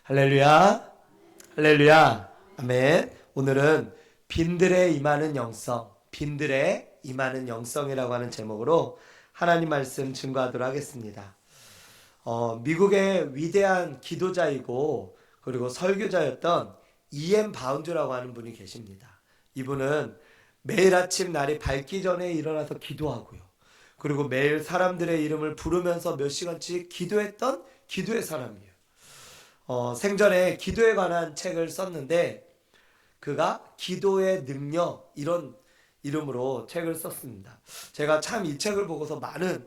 할렐루야, 할렐루야, 아멘. 오늘은 빈들에 임하는 영성, 빈들에 임하는 영성이라고 하는 제목으로 하나님 말씀 증거하도록 하겠습니다. 미국의 위대한 기도자이고 그리고 설교자였던 E.M. 바운드라고 하는 분이 계십니다. 이분은 매일 아침 날이 밝기 전에 일어나서 기도하고요. 그리고 매일 사람들의 이름을 부르면서 몇 시간씩 기도했던 기도의 사람이에요. 생전에 기도에 관한 책을 썼는데 그가 기도의 능력 이런 이름으로 책을 썼습니다. 제가 참 이 책을 보고서 많은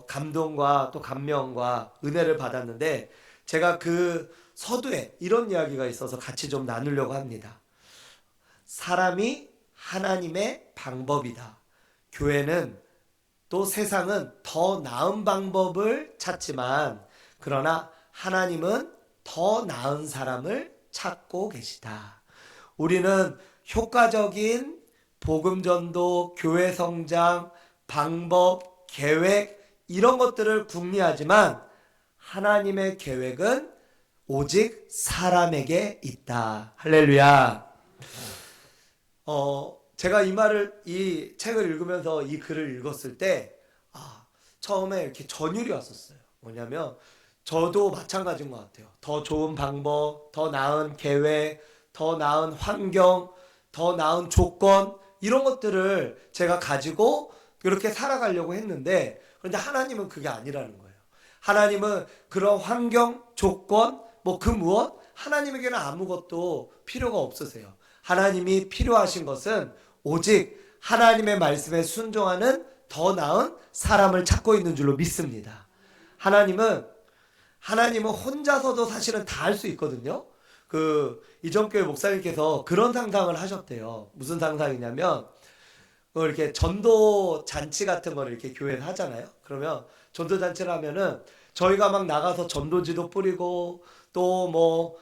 감동과 또 감명과 은혜를 받았는데 제가 그 서두에 이런 이야기가 있어서 같이 좀 나누려고 합니다. 사람이 하나님의 방법이다. 교회는 또 세상은 더 나은 방법을 찾지만 그러나 하나님은 더 나은 사람을 찾고 계시다. 우리는 효과적인 복음 전도, 교회 성장, 방법, 계획 이런 것들을 궁리하지만 하나님의 계획은 오직 사람에게 있다. 할렐루야. 제가 이 책을 읽으면서 이 글을 읽었을 때 처음에 이렇게 전율이 왔었어요. 뭐냐면 저도 마찬가지인 것 같아요. 더 좋은 방법, 더 나은 계획, 더 나은 환경, 더 나은 조건 이런 것들을 제가 가지고 그렇게 살아가려고 했는데 그런데 하나님은 그게 아니라는 거예요. 하나님은 그런 환경, 조건, 그 무엇 하나님에게는 아무것도 필요가 없으세요. 하나님이 필요하신 것은 오직 하나님의 말씀에 순종하는 더 나은 사람을 찾고 있는 줄로 믿습니다. 하나님은 혼자서도 사실은 다 할 수 있거든요. 이전교회 목사님께서 그런 상상을 하셨대요. 무슨 상상이냐면 이렇게 전도 잔치 같은 거를 이렇게 교회에서 하잖아요. 그러면 전도 잔치를 하면은 저희가 막 나가서 전도지도 뿌리고 또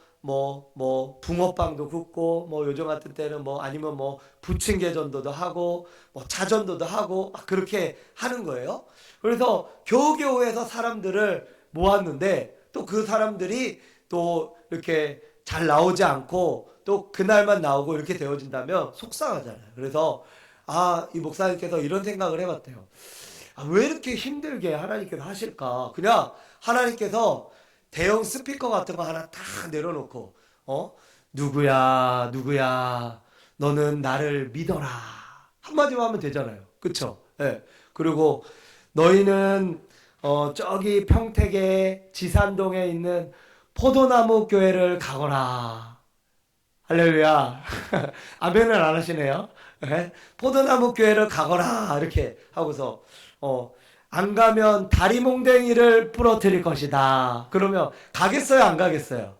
붕어빵도 굽고 요즘 같은 때는 아니면 부침개 전도도 하고 자전도도 하고 막 그렇게 하는 거예요. 그래서 겨우겨우 해서 사람들을 모았는데 또 그 사람들이 또 이렇게 잘 나오지 않고 또 그날만 나오고 이렇게 되어진다면 속상하잖아요. 그래서 이 목사님께서 이런 생각을 해봤대요. 왜 이렇게 힘들게 하나님께서 하실까? 그냥 하나님께서 대형 스피커 같은 거 하나 딱 내려놓고 누구야 너는 나를 믿어라 한마디만 하면 되잖아요. 그쵸? 네. 그리고 너희는 저기 평택의 지산동에 있는 포도나무 교회를 가거라. 할렐루야. 아멘을 안 하시네요. 네? 포도나무 교회를 가거라 이렇게 하고서 안 가면 다리몽댕이를 부러뜨릴 것이다. 그러면 가겠어요? 안 가겠어요?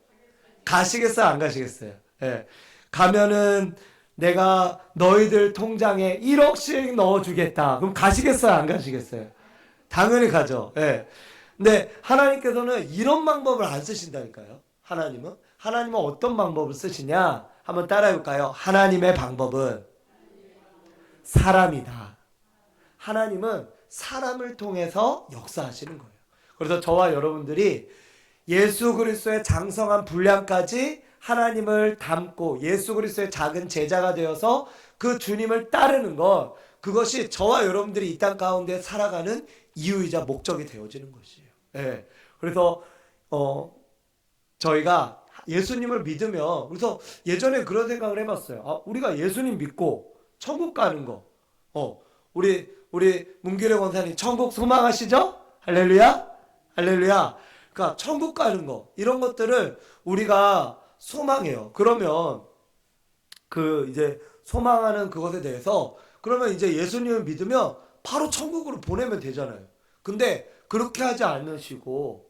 가시겠어요? 안 가시겠어요? 네. 가면은 내가 너희들 통장에 1억씩 넣어주겠다. 그럼 가시겠어요? 안 가시겠어요? 당연히 가죠. 네. 근데 하나님께서는 이런 방법을 안 쓰신다니까요. 하나님은 어떤 방법을 쓰시냐? 한번 따라해볼까요? 하나님의 방법은 사람이다. 하나님은 사람을 통해서 역사하시는 거예요. 그래서 저와 여러분들이 예수 그리스도의 장성한 분량까지 하나님을 닮고 예수 그리스도의 작은 제자가 되어서 그 주님을 따르는 것, 그것이 저와 여러분들이 이 땅 가운데 살아가는 이유이자 목적이 되어지는 것이에요. 네. 그래서 저희가 예수님을 믿으면, 그래서 예전에 그런 생각을 해봤어요. 우리가 예수님 믿고 천국 가는 거, 우리 문규래 권사님 천국 소망하시죠? 할렐루야, 할렐루야. 그러니까 천국 가는 거 이런 것들을 우리가 소망해요. 그러면 이제 소망하는 그것에 대해서 그러면 이제 예수님을 믿으면 바로 천국으로 보내면 되잖아요. 근데 그렇게 하지 않으시고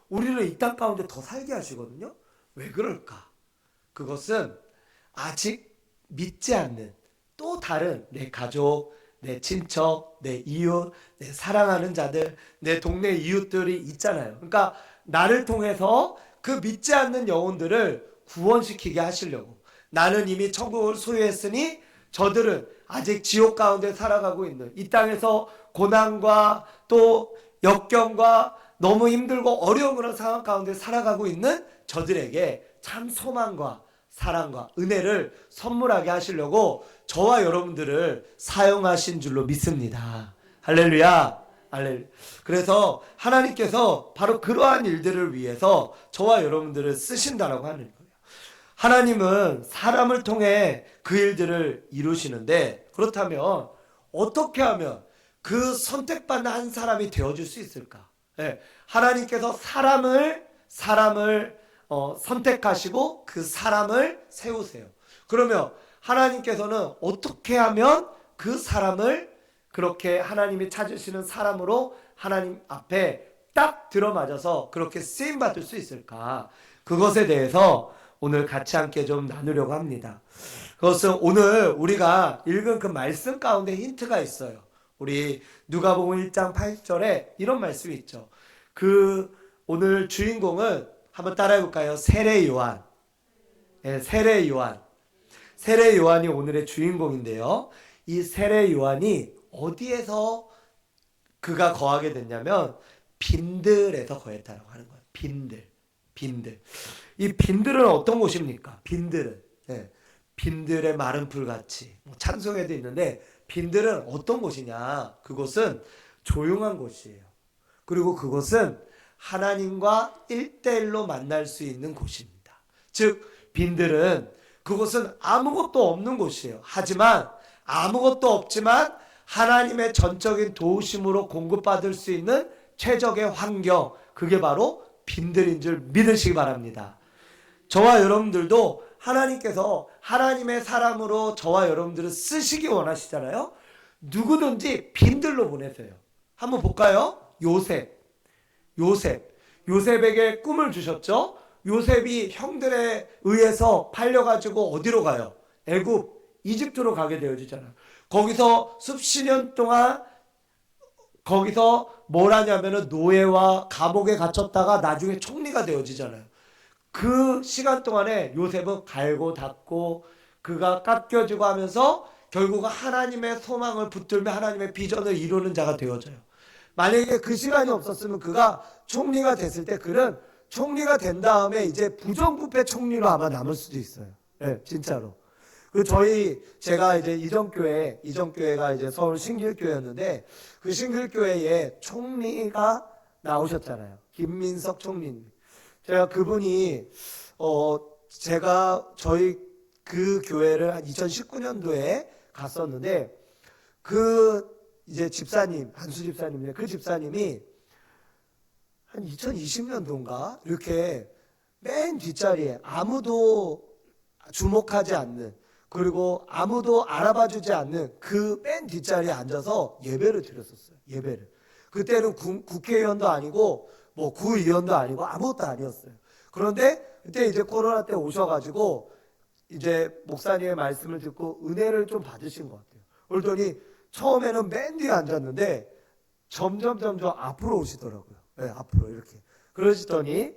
우리를 이 땅 가운데 더 살게 하시거든요. 왜 그럴까? 그것은 아직 믿지 않는 또 다른 내 가족, 내 친척, 내 이웃, 내 사랑하는 자들, 내 동네 이웃들이 있잖아요. 그러니까 나를 통해서 그 믿지 않는 영혼들을 구원시키게 하시려고. 나는 이미 천국을 소유했으니 저들은 아직 지옥 가운데 살아가고 있는 이 땅에서 고난과 또 역경과 너무 힘들고 어려운 그런 상황 가운데 살아가고 있는 저들에게 참 소망과 사랑과 은혜를 선물하게 하시려고 저와 여러분들을 사용하신 줄로 믿습니다. 할렐루야. 할렐루야. 그래서 하나님께서 바로 그러한 일들을 위해서 저와 여러분들을 쓰신다라고 하는 거예요. 하나님은 사람을 통해 그 일들을 이루시는데, 그렇다면 어떻게 하면 그 선택받는 한 사람이 되어줄 수 있을까? 네, 하나님께서 사람을 선택하시고 그 사람을 세우세요. 그러면 하나님께서는 어떻게 하면 그 사람을 그렇게 하나님이 찾으시는 사람으로 하나님 앞에 딱 들어맞아서 그렇게 쓰임받을 수 있을까? 그것에 대해서 오늘 같이 함께 좀 나누려고 합니다. 그것은 오늘 우리가 읽은 그 말씀 가운데 힌트가 있어요. 우리 누가복음 1장 8절에 이런 말씀이 있죠. 그 오늘 주인공은 한번 따라해 볼까요? 세례 요한. 네, 세례 요한. 세례 요한이 오늘의 주인공인데요. 이 세례 요한이 어디에서 그가 거하게 됐냐면 빈들에서 거했다라고 하는 거예요. 빈들. 이 빈들은 어떤 곳입니까? 빈들은 빈들의 마른 풀같이, 찬송에도 있는데 빈들은 어떤 곳이냐? 그곳은 조용한 곳이에요. 그리고 그곳은 하나님과 1대1로 만날 수 있는 곳입니다. 즉 빈들은 그곳은 아무것도 없는 곳이에요. 하지만 아무것도 없지만 하나님의 전적인 도우심으로 공급받을 수 있는 최적의 환경, 그게 바로 빈들인 줄 믿으시기 바랍니다. 저와 여러분들도 하나님께서 하나님의 사람으로 저와 여러분들을 쓰시기 원하시잖아요. 누구든지 빈들로 보내세요. 한번 볼까요? 요셉에게 꿈을 주셨죠. 요셉이 형들에 의해서 팔려가지고 어디로 가요? 애굽, 이집트로 가게 되어지잖아요. 거기서 수십 년 동안 거기서 뭘 하냐면은 노예와 감옥에 갇혔다가 나중에 총리가 되어지잖아요. 그 시간 동안에 요셉은 갈고 닦고 그가 깎여지고 하면서 결국 하나님의 소망을 붙들며 하나님의 비전을 이루는 자가 되어져요. 만약에 그 시간이 없었으면 그가 총리가 됐을 때 그는 총리가 된 다음에 이제 부정부패 총리로 아마 남을 수도 있어요. 네, 진짜로. 제가 이제 이전교회가 이제 서울 신길교회였는데 그 신길교회에 총리가 나오셨잖아요. 김민석 총리님. 제가 그분이, 저희 그 교회를 한 2019년도에 갔었는데 이제 집사님, 한수 집사님인데 그 집사님이 한 2020년도인가 이렇게 맨 뒷자리에 아무도 주목하지 않는, 그리고 아무도 알아봐주지 않는 그 맨 뒷자리에 앉아서 예배를 드렸었어요. 예배를. 그때는 국회의원도 아니고 뭐 구의원도 아니고 아무것도 아니었어요. 그런데 그때 이제 코로나 때 오셔가지고 이제 목사님의 말씀을 듣고 은혜를 좀 받으신 것 같아요. 그러더니 처음에는 맨 뒤에 앉았는데 점점 앞으로 오시더라고요. 네, 앞으로 이렇게. 그러시더니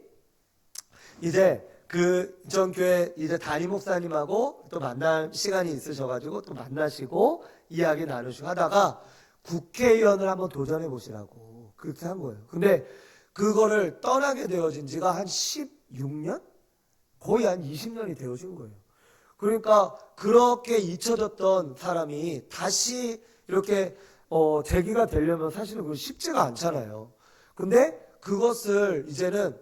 이제 그 전교회 이제 담임 목사님하고 또 만날 시간이 있으셔가지고 또 만나시고 이야기 나누시고 하다가 국회의원을 한번 도전해 보시라고 그렇게 한 거예요. 근데 그거를 떠나게 되어진 지가 한 16년? 거의 한 20년이 되어진 거예요. 그러니까 그렇게 잊혀졌던 사람이 다시 이렇게 재기가 되려면 사실은 그건 쉽지가 않잖아요. 근데 그것을 이제는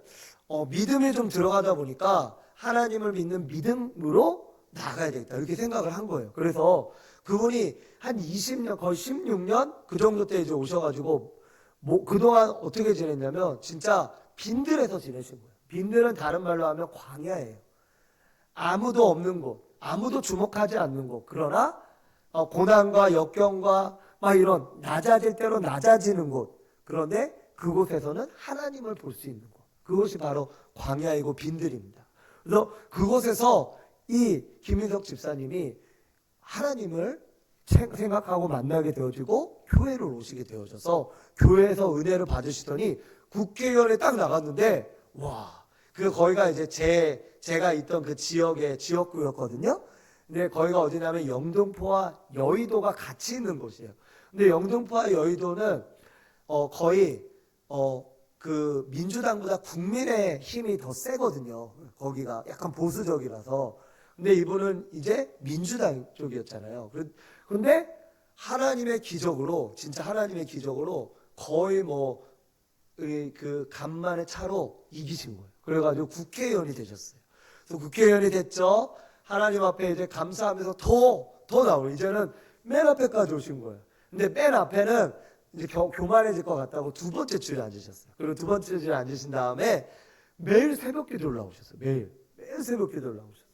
믿음이 좀 들어가다 보니까 하나님을 믿는 믿음으로 나가야 되겠다 이렇게 생각을 한 거예요. 그래서 그분이 한 20년 거의 16년 그 정도 때 이제 오셔가지고 그동안 어떻게 지냈냐면 진짜 빈들에서 지내신 거예요. 빈들은 다른 말로 하면 광야예요. 아무도 없는 곳, 아무도 주목하지 않는 곳. 그러나 고난과 역경과 막 이런 낮아질 대로 낮아지는 곳. 그런데 그곳에서는 하나님을 볼 수 있는 곳. 그것이 바로 광야이고 빈들입니다. 그래서 그곳에서 이 김인석 집사님이 하나님을 생각하고 만나게 되어지고 교회를 오시게 되어져서 교회에서 은혜를 받으시더니 국회의원에 딱 나갔는데 와, 거기가 이제 제가 있던 그 지역의 지역구였거든요. 근데 거기가 어디냐면 영등포와 여의도가 같이 있는 곳이에요. 근데 영등포와 여의도는 거의 그 민주당보다 국민의 힘이 더 세거든요. 거기가 약간 보수적이라서. 근데 이분은 이제 민주당 쪽이었잖아요. 그런데 하나님의 기적으로, 진짜 하나님의 기적으로 거의 뭐 그 간만의 차로 이기신 거예요. 그래가지고 국회의원이 되셨어요. 그래서 국회의원이 됐죠. 하나님 앞에 이제 감사하면서 더 나오고 이제는 맨 앞에까지 오신 거예요. 근데 맨 앞에는 이제 교만해질 것 같다고 두 번째 줄에 앉으셨어요. 그리고 두 번째 줄에 앉으신 다음에 매일 새벽기도 올라오셨어요. 매일 새벽기도 올라오셨어요.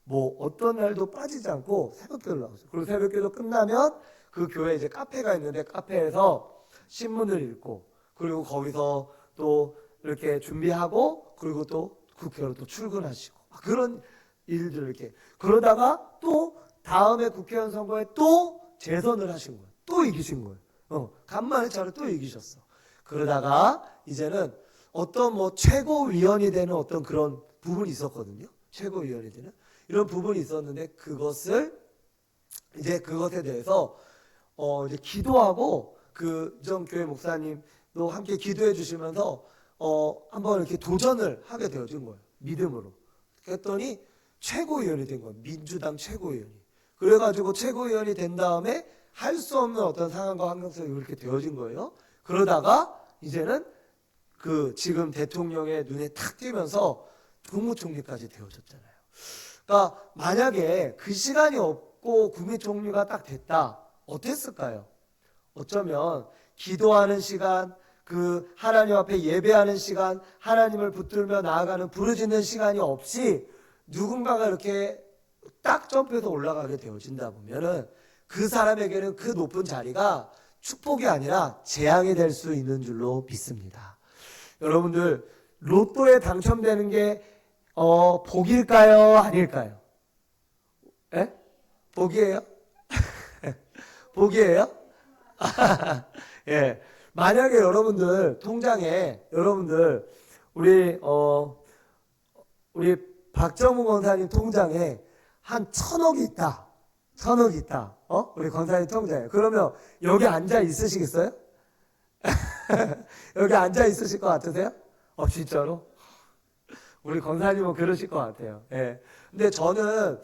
뭐 어떤 날도 빠지지 않고 새벽기도 올라오셨어요. 그리고 새벽기도 끝나면 그 교회 이제 카페가 있는데 카페에서 신문을 읽고 그리고 거기서 또 이렇게 준비하고 그리고 또 국회로 또 출근하시고 그런 일들 이렇게 그러다가 또 다음에 국회의원 선거에 또 재선을 하신 거예요. 또 이기신 거예요. 간만에 차를 또 이기셨어. 그러다가 이제는 어떤 뭐 최고위원이 되는 어떤 그런 부분이 있었거든요. 최고위원이 되는 이런 부분이 있었는데 그것을 이제 그것에 대해서 이제 기도하고 그 전 교회 목사님도 함께 기도해 주시면서 한번 이렇게 도전을 하게 되어진 거예요. 믿음으로. 그랬더니 최고위원이 된 거예요. 민주당 최고위원이. 그래가지고 최고위원이 된 다음에 할 수 없는 어떤 상황과 환경 속에 이렇게 되어진 거예요. 그러다가 이제는 그 지금 대통령의 눈에 탁 띄면서 국무총리까지 되어졌잖아요. 그러니까 만약에 그 시간이 없고 국무총리가 딱 됐다. 어땠을까요? 어쩌면 기도하는 시간, 그 하나님 앞에 예배하는 시간, 하나님을 붙들며 나아가는 부르짖는 시간이 없이 누군가가 이렇게 딱 점프해서 올라가게 되어진다 보면은 그 사람에게는 그 높은 자리가 축복이 아니라 재앙이 될 수 있는 줄로 믿습니다. 여러분들 로또에 당첨되는 게 복일까요? 아닐까요? 예? 복이에요? 복이에요? 예. 만약에 여러분들 통장에 여러분들 우리 박정우 권사님 통장에 한 1,000억이 있다. 1,000억이 있다. 우리 권사님 통장에. 그러면 여기 앉아 있으시겠어요? 여기 앉아 있으실 것 같으세요? 진짜로? 우리 권사님은 그러실 것 같아요. 예. 근데 저는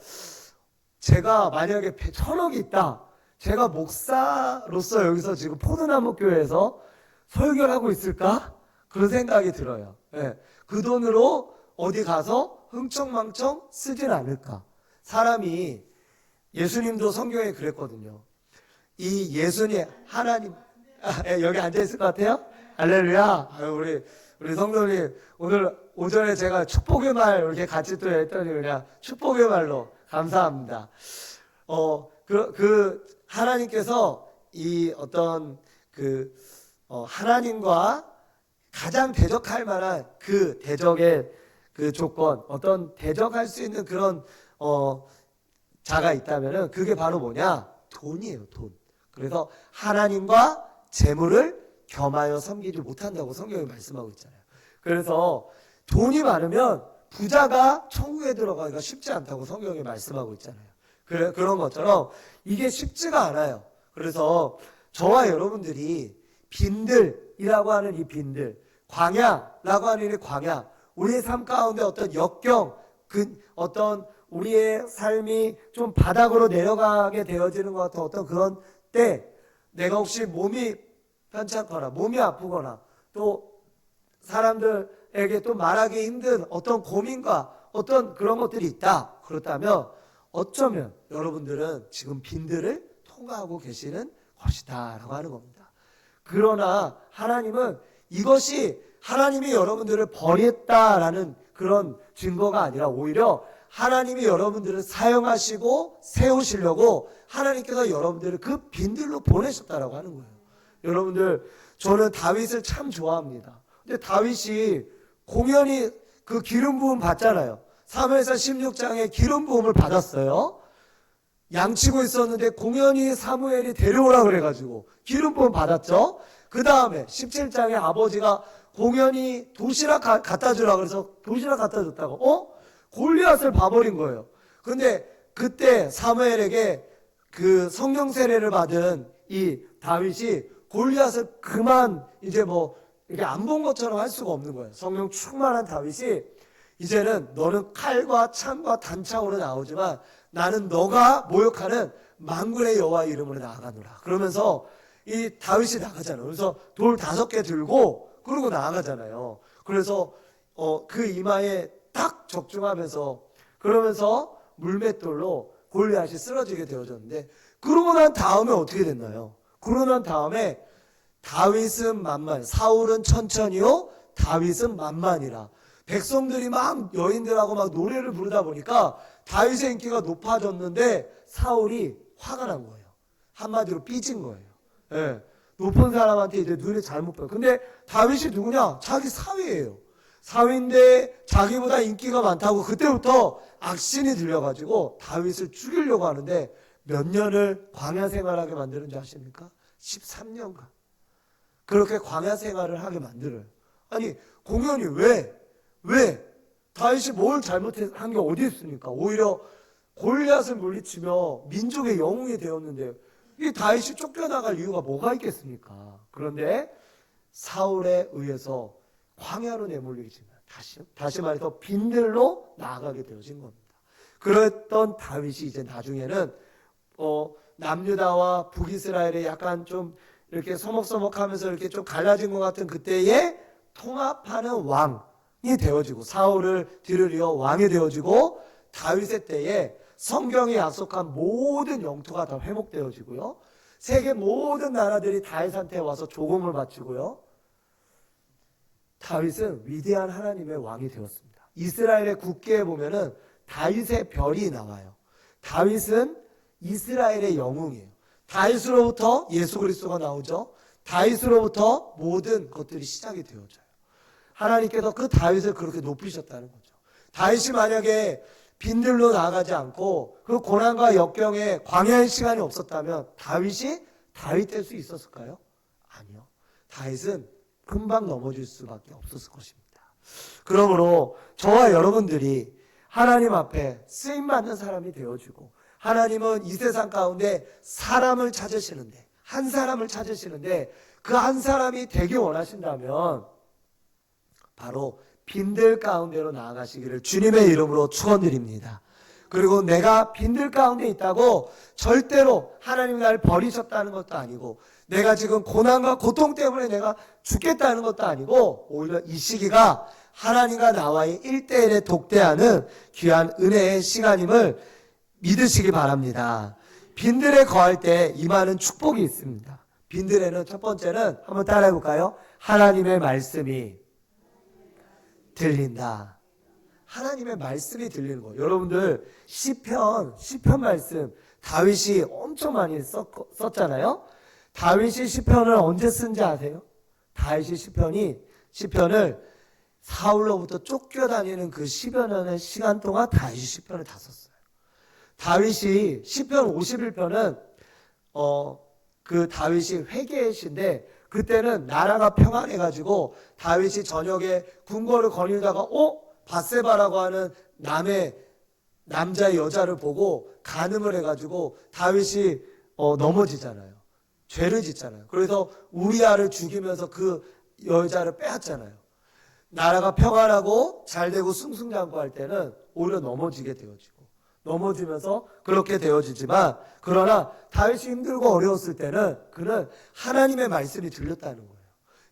제가 만약에 1,000억이 있다. 제가 목사로서 여기서 지금 포도나무 교회에서 설교를 하고 있을까? 그런 생각이 들어요. 예. 그 돈으로 어디 가서 흥청망청 쓰진 않을까? 사람이 예수님도 성경에 그랬거든요. 이 예수님 하나님 여기 앉아 있을 것 같아요? 할렐루야. 우리 성도님 오늘 오전에 제가 축복의 말 이렇게 같이 또 했더니 그냥 축복의 말로 감사합니다. 하나님께서 이 어떤 하나님과 가장 대적할 만한 그 대적의 그 조건, 어떤 대적할 수 있는 그런 자가 있다면은 그게 바로 뭐냐? 돈이에요, 돈. 그래서 하나님과 재물을 겸하여 섬기지 못한다고 성경이 말씀하고 있잖아요. 그래서 돈이 많으면 부자가 천국에 들어가기가 쉽지 않다고 성경이 말씀하고 있잖아요. 그런 것처럼 이게 쉽지가 않아요. 그래서 저와 여러분들이 빈들이라고 하는 이 빈들, 광야라고 하는 이 광야, 우리의 삶 가운데 어떤 역경, 어떤 우리의 삶이 좀 바닥으로 내려가게 되어지는 것 같은 어떤 그런 때 내가 혹시 몸이 편찮거나 몸이 아프거나 또 사람들에게 또 말하기 힘든 어떤 고민과 어떤 그런 것들이 있다. 그렇다면 어쩌면 여러분들은 지금 빈들을 통과하고 계시는 것이다 라고 하는 겁니다. 그러나 하나님은 이것이 하나님이 여러분들을 버렸다라는 그런 증거가 아니라 오히려 하나님이 여러분들을 사용하시고 세우시려고 하나님께서 여러분들을 그 빈들로 보내셨다라고 하는 거예요. 여러분들 저는 다윗을 참 좋아합니다. 근데 다윗이 공연히 그 기름 부음 받잖아요. 사무엘상 16장에 기름 부음을 받았어요. 양치고 있었는데 공연히 사무엘이 데려오라 그래가지고 기름 부음 받았죠. 그 다음에 17장에 아버지가 공연히 도시락 갖다 주라 그래서 도시락 갖다 줬다고. 골리앗을 봐버린 거예요. 근데 그때 사무엘에게 그 성령 세례를 받은 이 다윗이 골리앗을 그만 이제 뭐 이렇게 안 본 것처럼 할 수가 없는 거예요. 성령 충만한 다윗이 이제는 너는 칼과 창과 단창으로 나오지만 나는 너가 모욕하는 만군의 여호와의 이름으로 나아가노라. 그러면서 이 다윗이 나가잖아요. 그래서 돌 5개 들고 그러고 나아가잖아요. 그래서 그 이마에 딱 적중하면서 그러면서 물맷돌로 골리앗이 쓰러지게 되어졌는데 그러고 난 다음에 어떻게 됐나요? 그러고 난 다음에 다윗은 만만, 사울은 천천히요, 다윗은 만만이라. 백성들이 막 여인들하고 막 노래를 부르다 보니까 다윗의 인기가 높아졌는데 사울이 화가 난 거예요. 한마디로 삐진 거예요. 예. 높은 사람한테 이제 눈에 잘못 보여. 근데 다윗이 누구냐? 자기 사위예요. 사위인데 자기보다 인기가 많다고 그때부터 악신이 들려가지고 다윗을 죽이려고 하는데 몇 년을 광야 생활하게 만드는 줄 아십니까? 13년간. 그렇게 광야 생활을 하게 만들어요. 아니 공연이 왜? 다윗이 뭘 잘못한 게 어디 있습니까? 오히려 골리앗을 물리치며 민족의 영웅이 되었는데 이 다윗이 쫓겨나갈 이유가 뭐가 있겠습니까? 그런데 사울에 의해서 광야로 내몰리지만 다시 말해서 빈들로 나아가게 되어진 겁니다. 그랬던 다윗이 이제 나중에는 남유다와 북이스라엘에 약간 좀 이렇게 서먹서먹하면서 이렇게 좀 갈라진 것 같은 그때에 통합하는 왕이 되어지고 사울을 뒤를 이어 왕이 되어지고 다윗의 때에 성경이 약속한 모든 영토가 다 회복되어지고요. 세계 모든 나라들이 다윗한테 와서 조공을 바치고요. 다윗은 위대한 하나님의 왕이 되었습니다. 이스라엘의 국기에 보면은 다윗의 별이 나와요. 다윗은 이스라엘의 영웅이에요. 다윗으로부터 예수 그리스도가 나오죠. 다윗으로부터 모든 것들이 시작이 되어져요. 하나님께서 그 다윗을 그렇게 높이셨다는 거죠. 다윗이 만약에 빈들로 나아가지 않고 그 고난과 역경에 광야의 시간이 없었다면 다윗이 다윗 될 수 있었을까요? 아니요. 다윗은 금방 넘어질 수밖에 없었을 것입니다. 그러므로 저와 여러분들이 하나님 앞에 쓰임받는 사람이 되어주고 하나님은 이 세상 가운데 사람을 찾으시는데 한 사람을 찾으시는데 그 한 사람이 되기 원하신다면 바로 빈들 가운데로 나아가시기를 주님의 이름으로 축원드립니다. 그리고 내가 빈들 가운데 있다고 절대로 하나님이 나를 버리셨다는 것도 아니고 내가 지금 고난과 고통 때문에 내가 죽겠다는 것도 아니고 오히려 이 시기가 하나님과 나와의 1대1에 독대하는 귀한 은혜의 시간임을 믿으시기 바랍니다. 빈들에 거할 때 임하는 축복이 있습니다. 빈들에는 첫 번째는 한번 따라해 볼까요? 하나님의 말씀이 들린다. 하나님의 말씀이 들리는 거예요. 여러분들 시편 말씀 다윗이 엄청 많이 썼잖아요. 다윗이 시편을 언제 쓴지 아세요? 다윗이 시편을 사울로부터 쫓겨다니는 그 10여 년의 시간 동안 다윗이 시편을 다 썼어요. 다윗이 시편 51편은 그 다윗이 회개의 시인데 그때는 나라가 평안해가지고 다윗이 저녁에 궁궐을 거닐다가 밧세바라고 하는 남자의 여자를 보고 간음을 해가지고 다윗이 넘어지잖아요. 죄를 짓잖아요. 그래서 우리아를 죽이면서 그 여자를 빼앗잖아요. 나라가 평안하고 잘되고 승승장구할 때는 오히려 넘어지게 되어지고 넘어지면서 그렇게 되어지지만 그러나 다윗이 힘들고 어려웠을 때는 그는 하나님의 말씀이 들렸다는 거예요.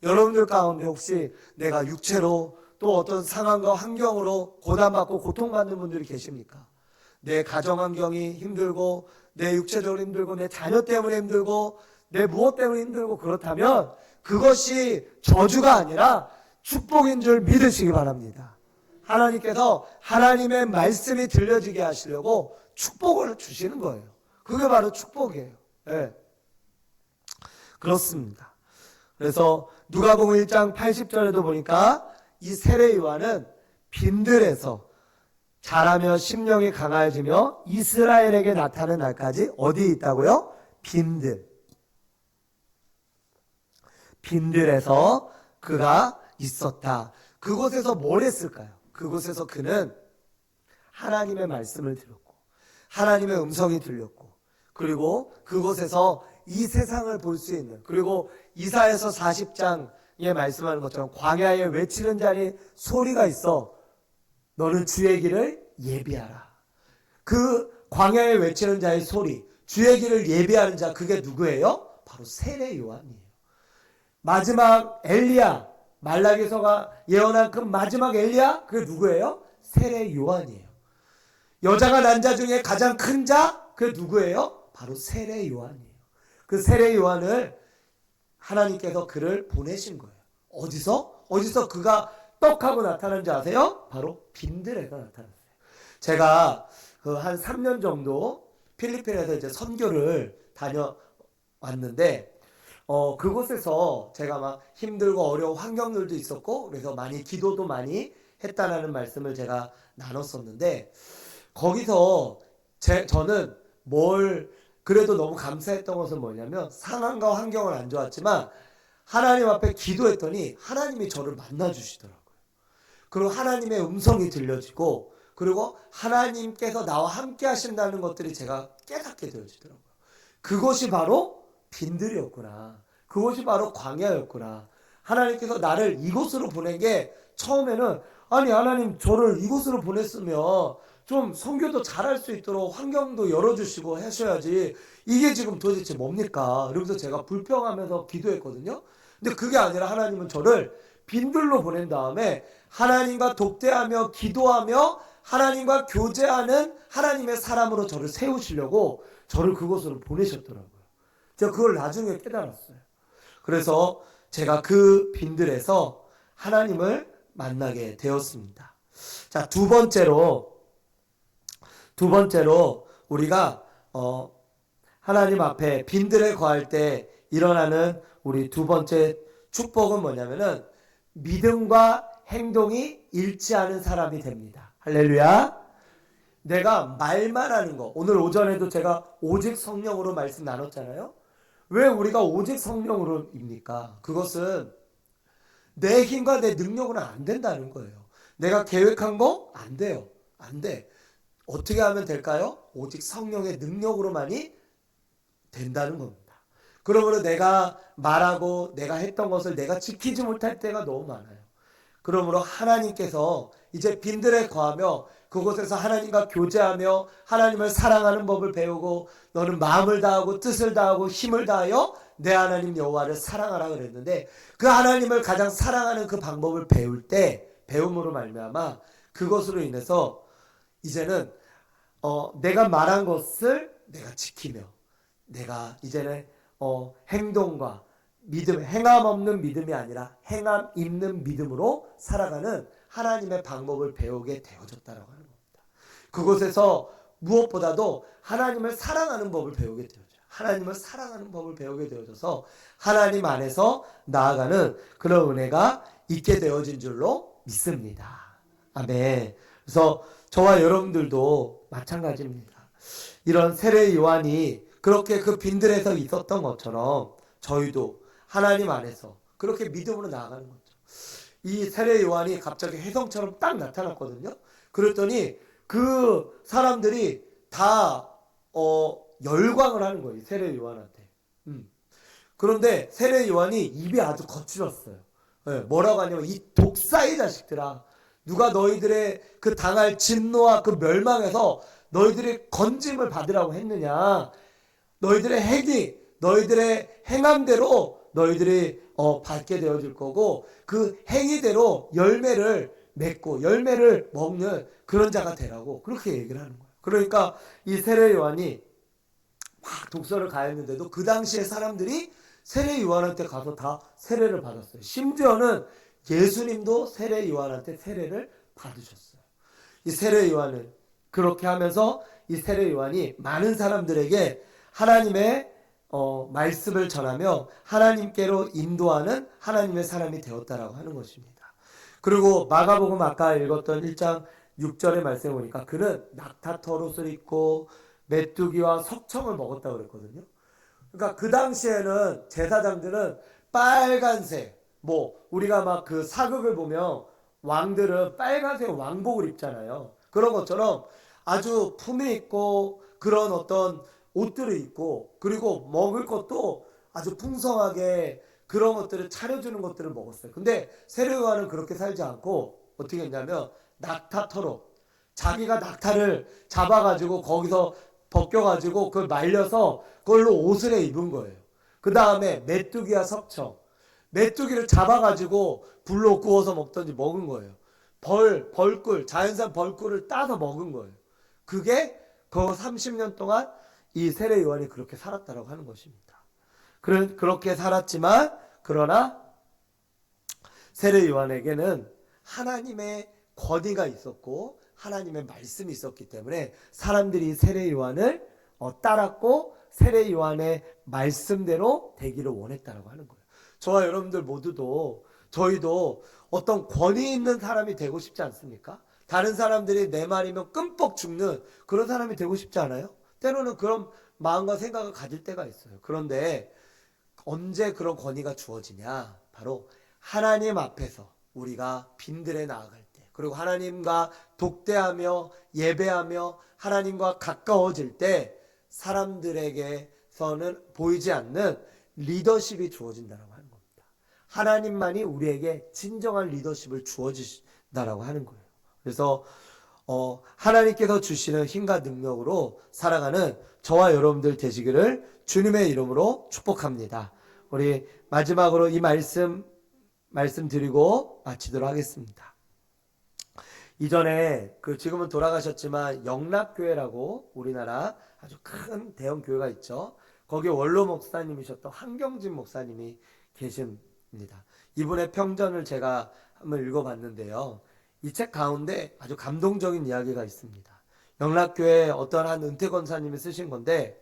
여러분들 가운데 혹시 내가 육체로 또 어떤 상황과 환경으로 고난받고 고통받는 분들이 계십니까? 내 가정 환경이 힘들고 내 육체적으로 힘들고 내 자녀 때문에 힘들고 내 무엇 때문에 힘들고 그렇다면 그것이 저주가 아니라 축복인 줄 믿으시기 바랍니다. 하나님께서 하나님의 말씀이 들려지게 하시려고 축복을 주시는 거예요. 그게 바로 축복이에요. 네. 그렇습니다. 그래서 누가복음 1장 80절에도 보니까 이 세례 요한은 빈들에서 자라며 심령이 강해지며 이스라엘에게 나타나는 날까지 어디에 있다고요? 빈들에서 그가 있었다. 그곳에서 뭘 했을까요? 그곳에서 그는 하나님의 말씀을 들었고 하나님의 음성이 들렸고 그리고 그곳에서 이 세상을 볼 수 있는 그리고 이사야서 40장에 말씀하는 것처럼 광야에 외치는 자의 소리가 있어. 너는 주의 길을 예비하라. 그 광야에 외치는 자의 소리, 주의 길을 예비하는 자, 그게 누구예요? 바로 세례 요한이에요. 마지막 엘리야, 말라기서가 예언한 그 마지막 엘리야, 그게 누구예요? 세례 요한이에요. 여자가 난 자 중에 가장 큰 자, 그게 누구예요? 바로 세례 요한이에요. 그 세례 요한을 하나님께서 그를 보내신 거예요. 어디서 그가 떡하고 나타난지 아세요? 바로 빈들에서 나타났어요. 제가 그 한 3년 정도 필리핀에서 이제 선교를 다녀왔는데, 그곳에서 제가 막 힘들고 어려운 환경들도 있었고, 그래서 많이 기도도 많이 했다라는 말씀을 제가 나눴었는데, 거기서 저는 그래도 너무 감사했던 것은 뭐냐면, 상황과 환경은 안 좋았지만 하나님 앞에 기도했더니 하나님이 저를 만나주시더라고요. 그리고 하나님의 음성이 들려지고, 그리고 하나님께서 나와 함께 하신다는 것들이 제가 깨닫게 되어지더라고요. 그것이 바로 빈들이었구나. 그것이 바로 광야였구나. 하나님께서 나를 이곳으로 보낸 게, 처음에는 아니 하나님 저를 이곳으로 보냈으면 좀 선교도 잘할 수 있도록 환경도 열어주시고 하셔야지, 이게 지금 도대체 뭡니까? 이러면서 제가 불평하면서 기도했거든요. 근데 그게 아니라 하나님은 저를 빈들로 보낸 다음에 하나님과 독대하며 기도하며 하나님과 교제하는 하나님의 사람으로 저를 세우시려고 저를 그곳으로 보내셨더라고요. 제가 그걸 나중에 깨달았어요. 그래서 제가 그 빈들에서 하나님을 만나게 되었습니다. 자, 두 번째로 우리가 하나님 앞에 빈들에 거할 때 일어나는 우리 두 번째 축복은 뭐냐면은 믿음과 행동이 일치하는 사람이 됩니다. 할렐루야. 내가 말만 하는 거, 오늘 오전에도 제가 오직 성령으로 말씀 나눴잖아요. 왜 우리가 오직 성령으로입니까? 그것은 내 힘과 내 능력으로는 안 된다는 거예요. 내가 계획한 거 안 돼요. 안 돼. 어떻게 하면 될까요? 오직 성령의 능력으로만이 된다는 겁니다. 그러므로 내가 말하고 내가 했던 것을 내가 지키지 못할 때가 너무 많아요. 그러므로 하나님께서 이제 빈들에 거하며 그곳에서 하나님과 교제하며 하나님을 사랑하는 법을 배우고, 너는 마음을 다하고 뜻을 다하고 힘을 다하여 내 하나님 여호와를 사랑하라 그랬는데, 그 하나님을 가장 사랑하는 그 방법을 배움으로 말미암아 그것으로 인해서 이제는 내가 말한 것을 내가 지키며, 내가 이제는 행동과 믿음, 행함 없는 믿음이 아니라 행함 있는 믿음으로 살아가는 하나님의 방법을 배우게 되어졌다라고 하는 겁니다. 그곳에서 무엇보다도 하나님을 사랑하는 법을 배우게 되어져요. 하나님을 사랑하는 법을 배우게 되어져서 하나님 안에서 나아가는 그런 은혜가 있게 되어진 줄로 믿습니다. 아멘. 그래서 저와 여러분들도 마찬가지입니다. 이런 세례 요한이 그렇게 그 빈들에서 있었던 것처럼 저희도 하나님 안에서 그렇게 믿음으로 나아가는 거죠. 이 세례 요한이 갑자기 혜성처럼 딱 나타났거든요. 그랬더니 그 사람들이 다 열광을 하는 거예요. 세례 요한한테. 그런데 세례 요한이 입이 아주 거칠었어요. 네, 뭐라고 하냐면, 이 독사의 자식들아, 누가 너희들의 그 당할 진노와 그 멸망에서 너희들이 건짐을 받으라고 했느냐. 너희들의 행함대로 너희들이 받게 되어질 거고, 그 행위대로 열매를 맺고 열매를 먹는 그런 자가 되라고 그렇게 얘기를 하는 거예요. 그러니까 이 세례 요한이 막 독서를 가했는데도 그 당시에 사람들이 세례 요한한테 가서 다 세례를 받았어요. 심지어는 예수님도 세례 요한한테 세례를 받으셨어요. 이 세례 요한은 그렇게 하면서 이 세례 요한이 많은 사람들에게 하나님의 말씀을 전하며 하나님께로 인도하는 하나님의 사람이 되었다라고 하는 것입니다. 그리고 마가복음 아까 읽었던 1장 6절의 말씀에 보니까 그는 낙타털옷을 입고 메뚜기와 석청을 먹었다고 그랬거든요. 그러니까 그 당시에는 제사장들은 빨간색, 우리가 막 그 사극을 보면 왕들은 빨간색 왕복을 입잖아요. 그런 것처럼 아주 품위 있고 그런 어떤 옷들을 입고, 그리고 먹을 것도 아주 풍성하게 그런 것들을 차려주는 것들을 먹었어요. 근데 세례 요한은 그렇게 살지 않고 어떻게 했냐면 낙타터로 자기가 낙타를 잡아가지고 거기서 벗겨가지고 그걸 말려서 그걸로 옷을 해 입은 거예요. 그 다음에 메뚜기와 석청, 메뚜기를 잡아가지고 불로 구워서 먹던지 먹은 거예요. 벌꿀, 자연산 벌꿀을 따서 먹은 거예요. 그게 그 30년 동안 이 세례 요한이 그렇게 살았다라고 하는 것입니다. 그렇게 살았지만 그러나 세례 요한에게는 하나님의 권위가 있었고 하나님의 말씀이 있었기 때문에 사람들이 세례 요한을 따랐고 세례 요한의 말씀대로 되기를 원했다라고 하는 거예요. 저와 여러분들 모두도 저희도 어떤 권위 있는 사람이 되고 싶지 않습니까? 다른 사람들이 내 말이면 끔뻑 죽는 그런 사람이 되고 싶지 않아요? 때로는 그런 마음과 생각을 가질 때가 있어요. 그런데 언제 그런 권위가 주어지냐? 바로 하나님 앞에서 우리가 빈들에 나아갈 때, 그리고 하나님과 독대하며 예배하며 하나님과 가까워질 때 사람들에게서는 보이지 않는 리더십이 주어진다고 하는 겁니다. 하나님만이 우리에게 진정한 리더십을 주어주신다고 하는 거예요. 그래서 하나님께서 주시는 힘과 능력으로 살아가는 저와 여러분들 되시기를 주님의 이름으로 축복합니다. 우리 마지막으로 이 말씀드리고 마치도록 하겠습니다. 이전에 지금은 돌아가셨지만 영락교회라고 우리나라 아주 큰 대형 교회가 있죠. 거기에 원로 목사님이셨던 한경진 목사님이 계십니다. 이분의 평전을 제가 한번 읽어봤는데요. 이 책 가운데 아주 감동적인 이야기가 있습니다. 영락교회 어떤 한 은퇴 권사님이 쓰신 건데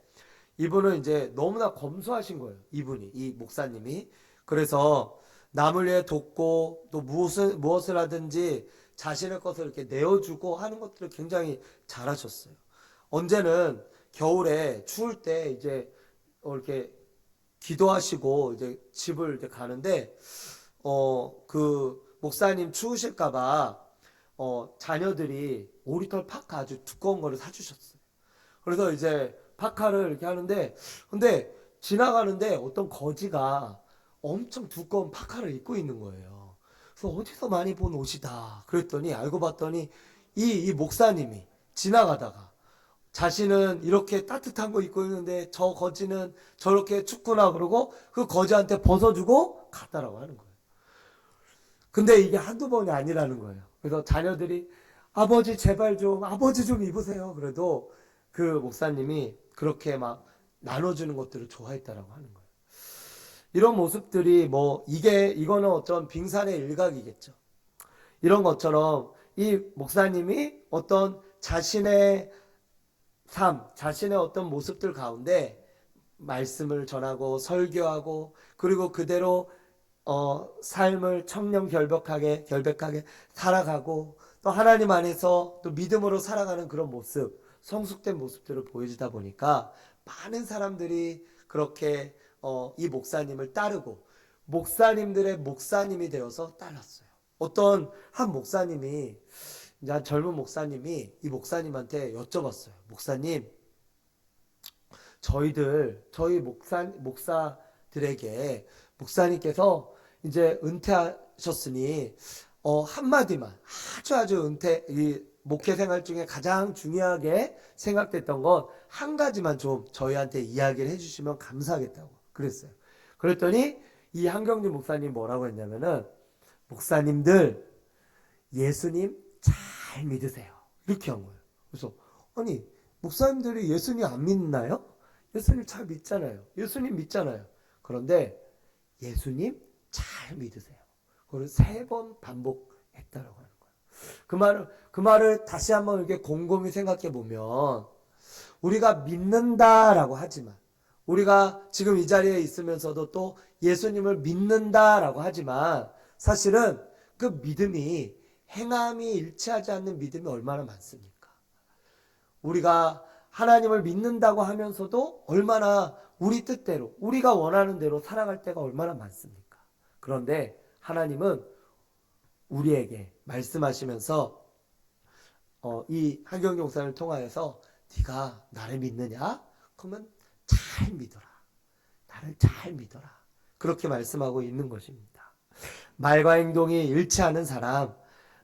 이분은 이제 너무나 검소하신 거예요. 이 목사님이. 그래서 남을 위해 돕고 또 무엇을 하든지 자신의 것을 이렇게 내어주고 하는 것들을 굉장히 잘하셨어요. 언제는 겨울에 추울 때 이제 이렇게 기도하시고 이제 집을 이제 가는데 그 목사님 추우실까봐 자녀들이 오리털 파카 아주 두꺼운 거를 사주셨어요. 그래서 이제 파카를 이렇게 하는데 근데 지나가는데 어떤 거지가 엄청 두꺼운 파카를 입고 있는 거예요. 그래서 어디서 많이 본 옷이다. 그랬더니 알고 봤더니 이 목사님이 지나가다가 자신은 이렇게 따뜻한 거 입고 있는데 저 거지는 저렇게 춥구나 그러고 그 거지한테 벗어주고 갔다라고 하는 거예요. 근데 이게 한두 번이 아니라는 거예요. 그래서 자녀들이 아버지 제발 아버지 좀 입으세요. 그래도 그 목사님이 그렇게 막 나눠주는 것들을 좋아했다라고 하는 거예요. 이런 모습들이 이거는 어떤 빙산의 일각이겠죠. 이런 것처럼 이 목사님이 어떤 자신의 삶, 자신의 어떤 모습들 가운데 말씀을 전하고 설교하고 그리고 그대로 삶을 청렴결백하게 살아가고 또 하나님 안에서 또 믿음으로 살아가는 그런 모습, 성숙된 모습들을 보여주다 보니까 많은 사람들이 그렇게 이 목사님을 따르고 목사님들의 목사님이 되어서 따랐어요. 어떤 한 목사님이 이제 한 젊은 목사님이 이 목사님한테 여쭤봤어요. 목사님, 저희 목사들에게 목사님께서 이제 은퇴하셨으니 한마디만 아주 이 목회 생활 중에 가장 중요하게 생각됐던 건 한 가지만 좀 저희한테 이야기를 해주시면 감사하겠다고 그랬어요. 그랬더니 이 한경진 목사님 뭐라고 했냐면은 목사님들 예수님 잘 믿으세요. 이렇게 한 거예요. 그래서 아니 목사님들이 예수님 안 믿나요? 예수님 잘 믿잖아요. 예수님 믿잖아요. 그런데 예수님 잘 믿으세요. 그걸 3번 반복했다라고 하는 거예요. 그 말을 다시 한번 이렇게 곰곰이 생각해 보면 우리가 믿는다라고 하지만 우리가 지금 이 자리에 있으면서도 또 예수님을 믿는다라고 하지만 사실은 그 믿음이 행함이 일치하지 않는 믿음이 얼마나 많습니까? 우리가 하나님을 믿는다고 하면서도 얼마나 우리 뜻대로 우리가 원하는 대로 살아갈 때가 얼마나 많습니까? 그런데 하나님은 우리에게 말씀하시면서 이 한경경 목사님을 통하여서 네가 나를 믿느냐? 그러면 잘 믿어라. 나를 잘 믿어라. 그렇게 말씀하고 있는 것입니다. 말과 행동이 일치하는 사람,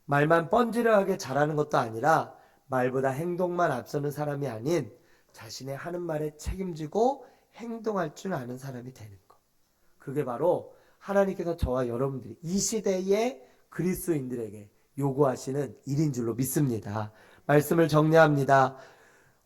말만 뻔지르하게 잘하는 것도 아니라 말보다 행동만 앞서는 사람이 아닌 자신의 하는 말에 책임지고 행동할 줄 아는 사람이 되는 것. 그게 바로 하나님께서 저와 여러분들이 이 시대의 그리스도인들에게 요구하시는 일인 줄로 믿습니다. 말씀을 정리합니다.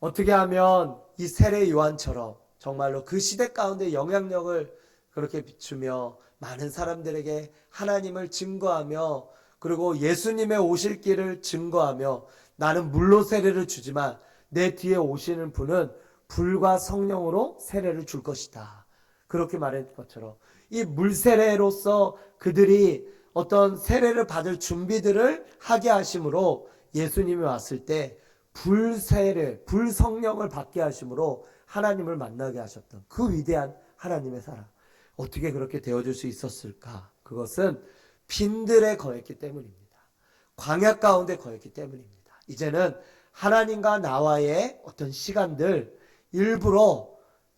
어떻게 하면 이 세례 요한처럼 정말로 그 시대 가운데 영향력을 그렇게 비추며 많은 사람들에게 하나님을 증거하며 그리고 예수님의 오실 길을 증거하며 나는 물로 세례를 주지만 내 뒤에 오시는 분은 불과 성령으로 세례를 줄 것이다. 그렇게 말한 것처럼 이 물세례로서 그들이 어떤 세례를 받을 준비들을 하게 하심으로 예수님이 왔을 때 불세례, 불성령을 받게 하심으로 하나님을 만나게 하셨던 그 위대한 하나님의 사랑. 어떻게 그렇게 되어줄 수 있었을까? 그것은 빈들에 거했기 때문입니다. 광야 가운데 거했기 때문입니다. 이제는 하나님과 나와의 어떤 시간들, 일부러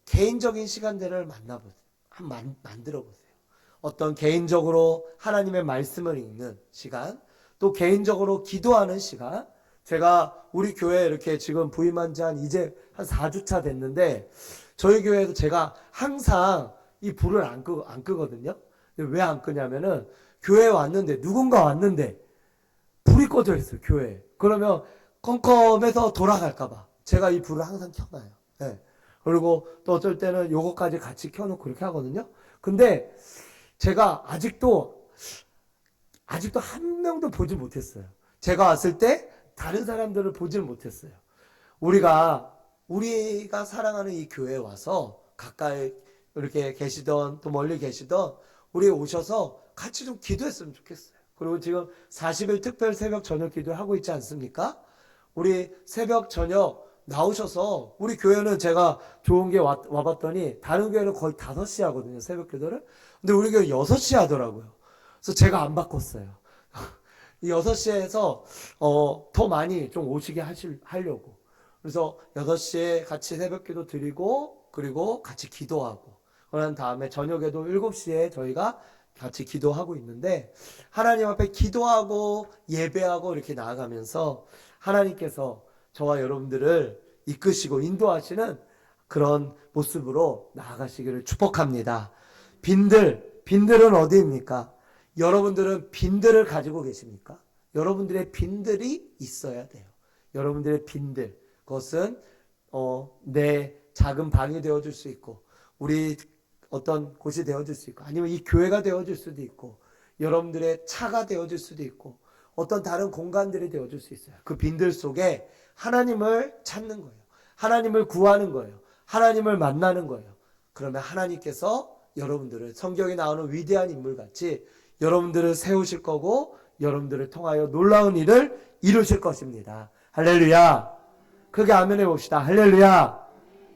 개인적인 시간들을 만들어 보세요. 어떤 개인적으로 하나님의 말씀을 읽는 시간, 또 개인적으로 기도하는 시간. 제가 우리 교회에 이렇게 지금 부임한 지 이제 한 4주차 됐는데 저희 교회에서 제가 항상 이 불을 안 끄거든요. 왜 안 끄냐면은 교회에 왔는데 누군가 왔는데 불이 꺼져 있어요. 교회에. 그러면 컴컴해서 돌아갈까봐 제가 이 불을 항상 켜놔요. 네. 그리고 또 어쩔 때는 요거까지 같이 켜놓고 그렇게 하거든요. 근데 제가 아직도 한 명도 보지 못했어요. 제가 왔을 때 다른 사람들을 보지를 못했어요. 우리가 사랑하는 이 교회에 와서 가까이 이렇게 계시던 또 멀리 계시던 우리 오셔서 같이 좀 기도했으면 좋겠어요. 그리고 지금 40일 특별 새벽 저녁 기도 하고 있지 않습니까? 우리 새벽 저녁 나오셔서 우리 교회는 제가 좋은 게 와봤더니 다른 교회는 거의 5시 하거든요. 새벽 기도를. 근데 우리 교회 6시 하더라고요. 그래서 제가 안 바꿨어요. 이 6시에서 더 많이 좀 오시게 하려고. 그래서 6시에 같이 새벽 기도 드리고 그리고 같이 기도하고 그런 다음에 저녁에도 7시에 저희가 같이 기도하고 있는데 하나님 앞에 기도하고 예배하고 이렇게 나아가면서 하나님께서 저와 여러분들을 이끄시고 인도하시는 그런 모습으로 나아가시기를 축복합니다. 빈들은 어디입니까? 여러분들은 빈들을 가지고 계십니까? 여러분들의 빈들이 있어야 돼요. 여러분들의 빈들, 그것은 내 작은 방이 되어줄 수 있고 우리 어떤 곳이 되어줄 수 있고 아니면 이 교회가 되어줄 수도 있고 여러분들의 차가 되어줄 수도 있고 어떤 다른 공간들이 되어줄 수 있어요. 그 빈들 속에 하나님을 찾는 거예요. 하나님을 구하는 거예요. 하나님을 만나는 거예요. 그러면 하나님께서 여러분들을 성경에 나오는 위대한 인물같이 여러분들을 세우실 거고 여러분들을 통하여 놀라운 일을 이루실 것입니다. 할렐루야. 크게 아멘 해봅시다. 할렐루야.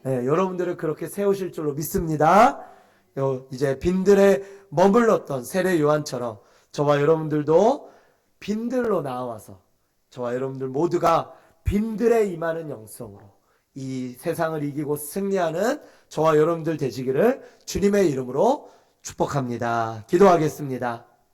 네, 여러분들을 그렇게 세우실 줄로 믿습니다. 이제 빈들에 머물렀던 세례 요한처럼 저와 여러분들도 빈들로 나와서 저와 여러분들 모두가 빈들에 임하는 영성으로 이 세상을 이기고 승리하는 저와 여러분들 되시기를 주님의 이름으로 축복합니다. 기도하겠습니다.